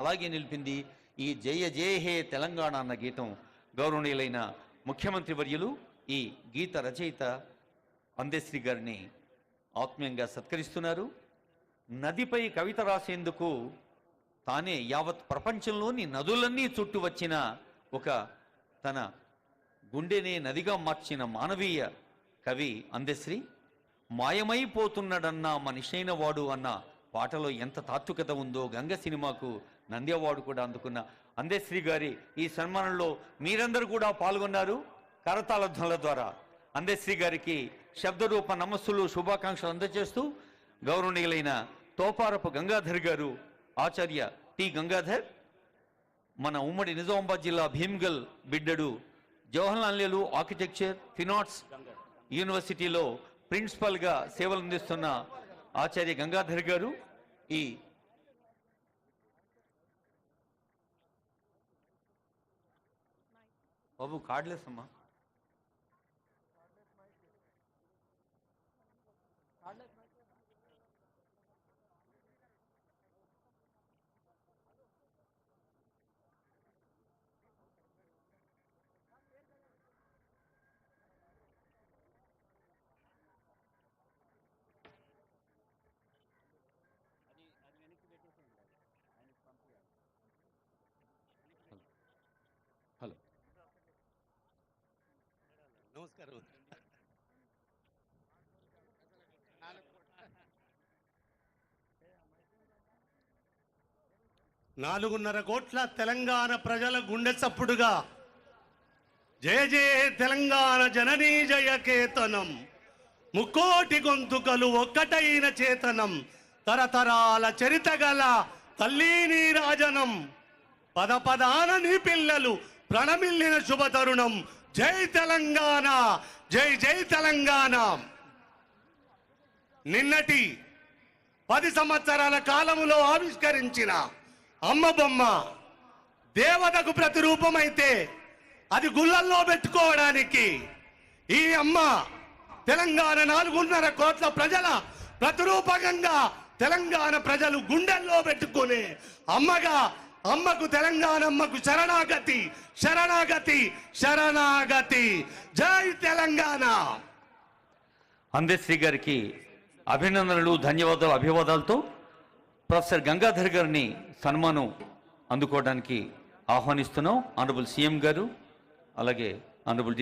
అలాగే నిలిపింది ఈ జయ జయ హే తెలంగాణ అన్న గీతం. గౌరవనీయులైన ముఖ్యమంత్రి వర్యులు ఈ గీత రచయిత అందశ్రీ గారిని ఆత్మీయంగా సత్కరిస్తున్నారు. నదిపై కవిత రాసేందుకు తానే యావత్ ప్రపంచంలోని నదులన్నీ చుట్టూ వచ్చిన ఒక తన గుండెనే నదిగా మార్చిన మానవీయ కవి అందశ్రీ. మాయమైపోతున్నాడన్నా మనిషైన వాడు అన్న పాటలో ఎంత తాత్వికత ఉందో గంగ సినిమాకు నంది అవార్డు కూడా అందుకున్న అందశ్రీ గారి ఈ సన్మానంలో మీరందరూ కూడా పాల్గొన్నారు. కరతాళ ధ్వనుల ద్వారా అందశ్రీ గారికి శబ్దరూప నమస్సులు శుభాకాంక్షలు అందజేస్తూ గౌరవనీయులైన తోపారపు గంగాధర్ గారు, ఆచార్య టి గంగాధర్, మన ఉమ్మడి నిజామాబాద్ జిల్లా భీమ్గల్ బిడ్డడు, జవహర్లాల్ నెహ్రూ ఆర్కిటెక్చర్ ఫిన్ ఆర్ట్స్ యూనివర్సిటీలో ప్రిన్సిపల్గా సేవలు అందిస్తున్న ఆచార్య గంగాధర్ గారు, ఈ బాబు కార్డ్లెస్ అమ్మా, హలో నమస్కారం. 4.5 కోట్ల తెలంగాణ ప్రజల గుండె చప్పుడుగా జయ జయ తెలంగాణ జననీ జయకేతనం, ముక్కోటి గొంతుకలు ఒక్కటైన చేతనం, తరతరాల చరితగల తల్లి నీ రాజనం, పద పదాన నీ పిల్లలు ప్రణమిల్లిన శుభతరుణం. జై తెలంగాణ, జై జై తెలంగాణ. నిన్నటి 10 సంవత్సరాల కాలములో ఆవిష్కరించిన అమ్మ బొమ్మ దేవతకు ప్రతిరూపమైతే అది గుళ్ళల్లో పెట్టుకోవడానికి ఈ అమ్మ తెలంగాణ 4.5 కోట్ల ప్రజల ప్రతిరూపకంగా తెలంగాణ ప్రజలు గుండెల్లో పెట్టుకునే అమ్మగా, అమ్మకు తెలంగాణ అమ్మకు శరణాగతి శరణాగతి శరణాగతి. జై తెలంగాణ. అందశ్రీ గారికి అభినందనలు, ధన్యవాదాలు, అభివాదాలతో ప్రొఫెసర్ గంగాధర్ గారిని సన్మానం అందుకోవడానికి ఆహ్వానిస్తున్నాం. ఆనరబుల్ సీఎం గారు, అలాగే ఆనరబుల్